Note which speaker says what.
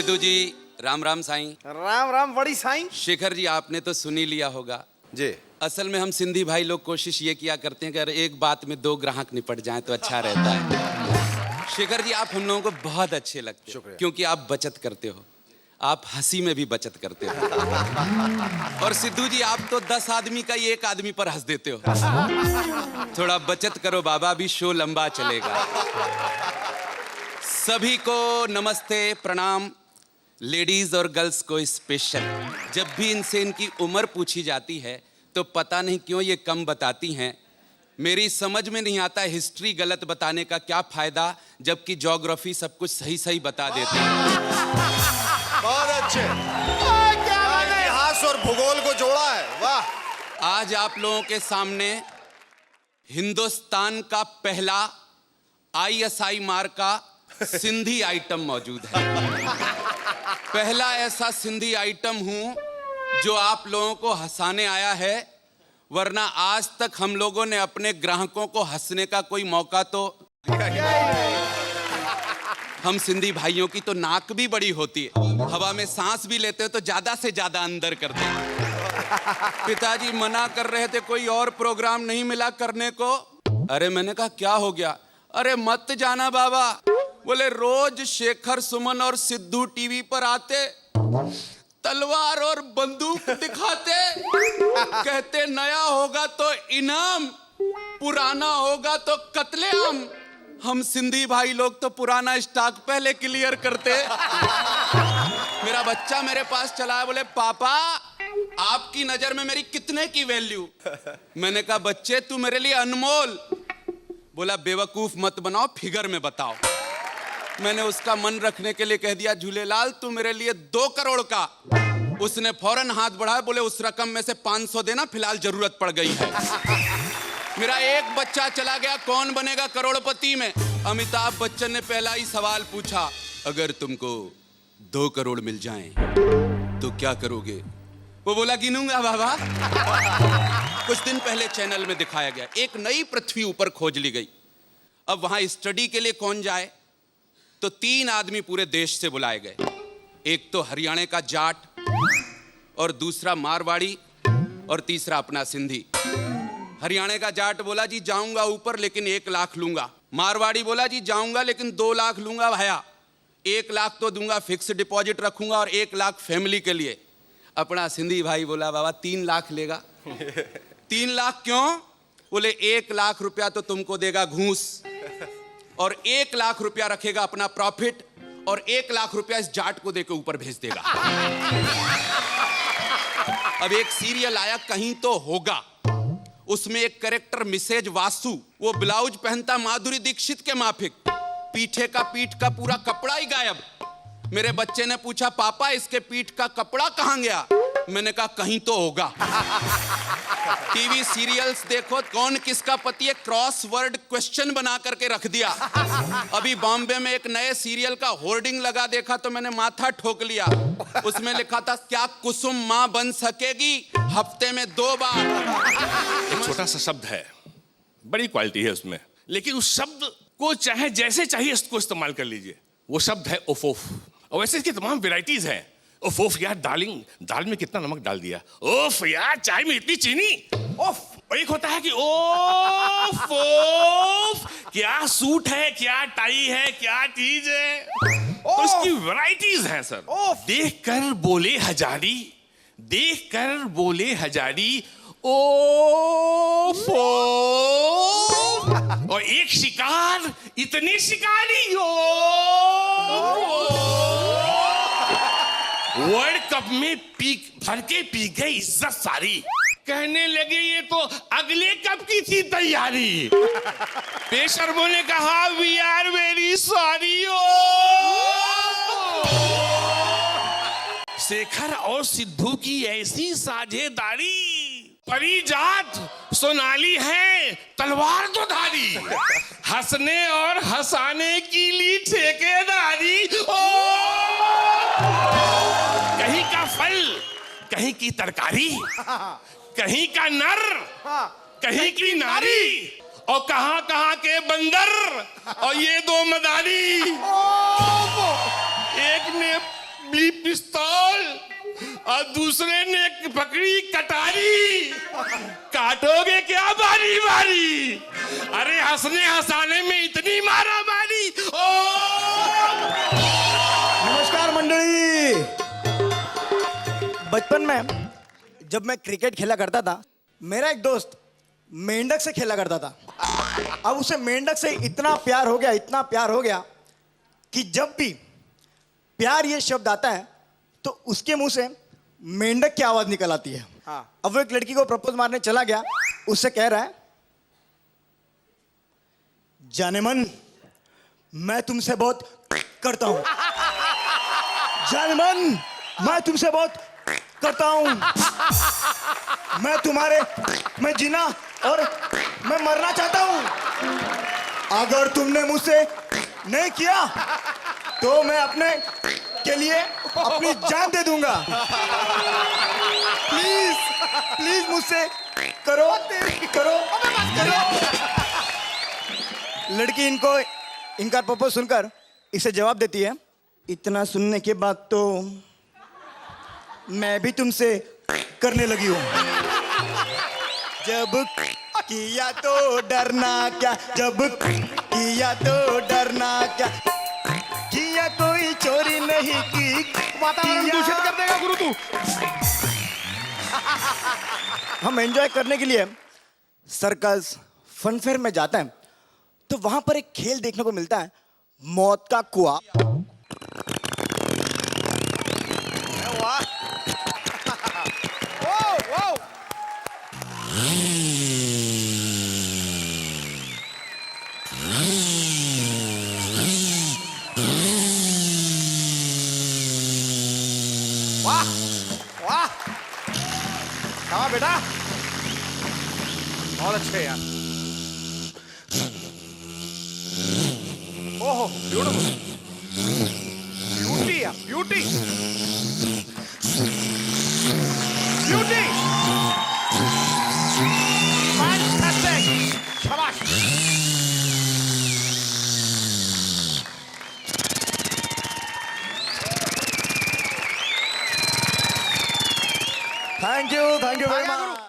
Speaker 1: सिद्धू जी राम राम साईं।
Speaker 2: राम राम बड़ी साईं।
Speaker 1: शेखर जी आपने तो सुन ही लिया होगा
Speaker 2: जी।
Speaker 1: असल में हम सिंधी भाई लोग कोशिश ये किया करते हैं कि अगर एक बात में दो ग्राहक निपट जाएं तो अच्छा रहता है। शेखर जी आप हम लोगों को बहुत अच्छे लगते हैं क्योंकि आप बचत करते हो, आप हंसी में भी बचत करते हो। और सिद्धू जी आप तो 10 आदमी का ही एक आदमी पर हंस देते हो। थोड़ा बचत करो बाबा, अभी शो लंबा चलेगा। सभी को नमस्ते प्रणाम, लेडीज और गर्ल्स को स्पेशल। जब भी इनसे इनकी उम्र पूछी जाती है तो पता नहीं क्यों ये कम बताती हैं। मेरी समझ में नहीं आता हिस्ट्री गलत बताने का क्या फायदा, जबकि ज्योग्राफी सब कुछ सही सही बता देते हैं।
Speaker 2: बहुत अच्छे। इतिहास और भूगोल को जोड़ा है, वाह।
Speaker 1: आज आप लोगों के सामने हिंदुस्तान का पहला ISI मार्का सिंधी आइटम मौजूद है। पहला ऐसा सिंधी आइटम हूं जो आप लोगों को हंसाने आया है, वरना आज तक हम लोगों ने अपने ग्राहकों को हंसने का कोई मौका तो हम सिंधी भाइयों की तो नाक भी बड़ी होती है, हवा में सांस भी लेते हो तो ज्यादा से ज्यादा अंदर करते हैं। पिताजी मना कर रहे थे कोई और प्रोग्राम नहीं मिला करने को। अरे मैंने कहा क्या हो गया? अरे मत जाना बाबा। बोले रोज शेखर सुमन और सिद्धू टीवी पर आते, तलवार और बंदूक दिखाते, कहते नया होगा तो इनाम, पुराना होगा तो कत्लेआम। हम सिंधी भाई लोग तो पुराना स्टॉक पहले क्लियर करते। मेरा बच्चा मेरे पास चला, बोले पापा आपकी नजर में मेरी कितने की वैल्यू? मैंने कहा बच्चे तू मेरे लिए अनमोल। बोला बेवकूफ मत बनाओ, फिगर में बताओ। मैंने उसका मन रखने के लिए कह दिया झूलेलाल तू मेरे लिए 2 करोड़ का। उसने फौरन हाथ बढ़ाया, बोले उस रकम में से 500 देना, फिलहाल जरूरत पड़ गई है। मेरा एक बच्चा चला गया, कौन बनेगा करोड़पति में? अमिताभ बच्चन ने पहला ही सवाल पूछा, अगर तुमको 2 करोड़ मिल जाएं तो क्या करोगे? वो बोला गिनूंगा बाबा। कुछ दिन पहले चैनल में दिखाया गया एक नई पृथ्वी ऊपर खोज ली गई। अब वहां स्टडी के लिए कौन जाए? तो 3 आदमी पूरे देश से बुलाए गए। एक तो हरियाणा का जाट, और दूसरा मारवाड़ी, और तीसरा अपना सिंधी। हरियाणा का जाट बोला जी जाऊंगा ऊपर लेकिन 1 लाख लूंगा। मारवाड़ी बोला जी जाऊंगा लेकिन 2 लाख लूंगा भैया, 1 लाख तो दूंगा, फिक्स डिपॉजिट रखूंगा और 1 लाख फैमिली के लिए। अपना सिंधी भाई बोला बाबा 3 लाख लेगा। 3 लाख क्यों? बोले 1 लाख रुपया तो तुमको देगा घूस, और 1 लाख रुपया रखेगा अपना प्रॉफिट, और 1 लाख रुपया इस जाट को देकर ऊपर भेज देगा। अब एक सीरियल आया कहीं तो होगा, उसमें एक कैरेक्टर मिसेज वासु, वो ब्लाउज पहनता माधुरी दीक्षित के माफिक, पीठ का पूरा कपड़ा ही गायब। मेरे बच्चे ने पूछा पापा इसके पीठ का कपड़ा कहां गया? मैंने कहा कहीं तो होगा। टीवी सीरियल्स देखो, कौन किसका पति है क्रॉस वर्ड क्वेश्चन बना करके रख दिया। अभी बॉम्बे में एक नए सीरियल का होर्डिंग लगा देखा तो मैंने माथा ठोक लिया। उसमें लिखा था क्या कुसुम मां बन सकेगी हफ्ते में 2 बार।
Speaker 3: एक छोटा सा शब्द है, बड़ी क्वालिटी है उसमें, लेकिन उस शब्द को चाहे जैसे चाहिए उसको इस्तेमाल कर लीजिए। वो शब्द है ओफोफ, और वैसे इसकी तमाम वेराइटीज हैं। ओफ यार डार्लिंग, दाल में कितना नमक डाल दिया। ओफ यार चाय में इतनी चीनी। ओफ। और एक होता है कि ओफ ओफ, क्या सूट है, क्या टाई है, क्या चीज है। तो इसकी वैरायटीज हैं सर। देखकर बोले हजारी, देखकर बोले हजारी, ओफ। और एक शिकार इतने शिकारी हो, वर्ल्ड कप में भर के पी गए इज्जत सारी। कहने लगे ये तो अगले कप की थी तैयारी। बेशर्मों ने कहा we are very sorry. Shekhar और सिद्धू की ऐसी साझेदारी, परिजात सोनाली है तलवार तो धारी, हंसने और हंसाने की ली ठेकेदारी। कहीं का फल, कहीं की तरकारी, कहीं का नर, कहीं की नारी, और कहां कहां के बंदर, और ये 2 मदारी। एक ने ली पिस्तौल और दूसरे ने पकड़ी कटारी। काटोगे क्या बारी बारी? अरे हंसने हंसाने में इतनी मारा मारी। ओ
Speaker 4: नमस्कार मंडळी। बचपन में जब मैं क्रिकेट खेला करता था, मेरा एक दोस्त मेंढक से खेला करता था। अब उसे मेंढक से इतना प्यार हो गया कि जब भी प्यार ये शब्द आता है तो उसके मुंह से मेंढक की आवाज निकल आती है।
Speaker 2: हाँ।
Speaker 4: अब वो एक लड़की को प्रपोज मारने चला गया, उससे कह रहा है, जाने मन मैं तुमसे बहुत करता हूं, जाने मन मैं तुमसे बहुत करता हूं, मैं जीना और मैं मरना चाहता हूं। अगर तुमने मुझसे नहीं किया तो मैं अपने के लिए अपनी जान दे दूंगा। प्लीज प्लीज मुझसे करो करो करो। लड़की इनका प्रपोज सुनकर इसे जवाब देती है, इतना सुनने के बाद तो मैं भी तुमसे करने लगी हूं। जब किया तो डरना क्या, जब किया तो डरना क्या, किया कोई चोरी नहीं की।
Speaker 2: वातावरण दूषित कर देगा गुरु तू।
Speaker 4: हम एंजॉय करने के लिए सर्कस फन फेयर में जाते हैं तो वहां पर एक खेल देखने को मिलता है, मौत का कुआं।
Speaker 2: वाह। ओ, ओ। वाह वाह, कहा बेटा, बहुत अच्छे यार। ओहो ब्यूटीफुल, ब्यूटी यार, ब्यूटी ब्यूटी, फैंटास्टिक, शाबाश।
Speaker 4: Thank you very much.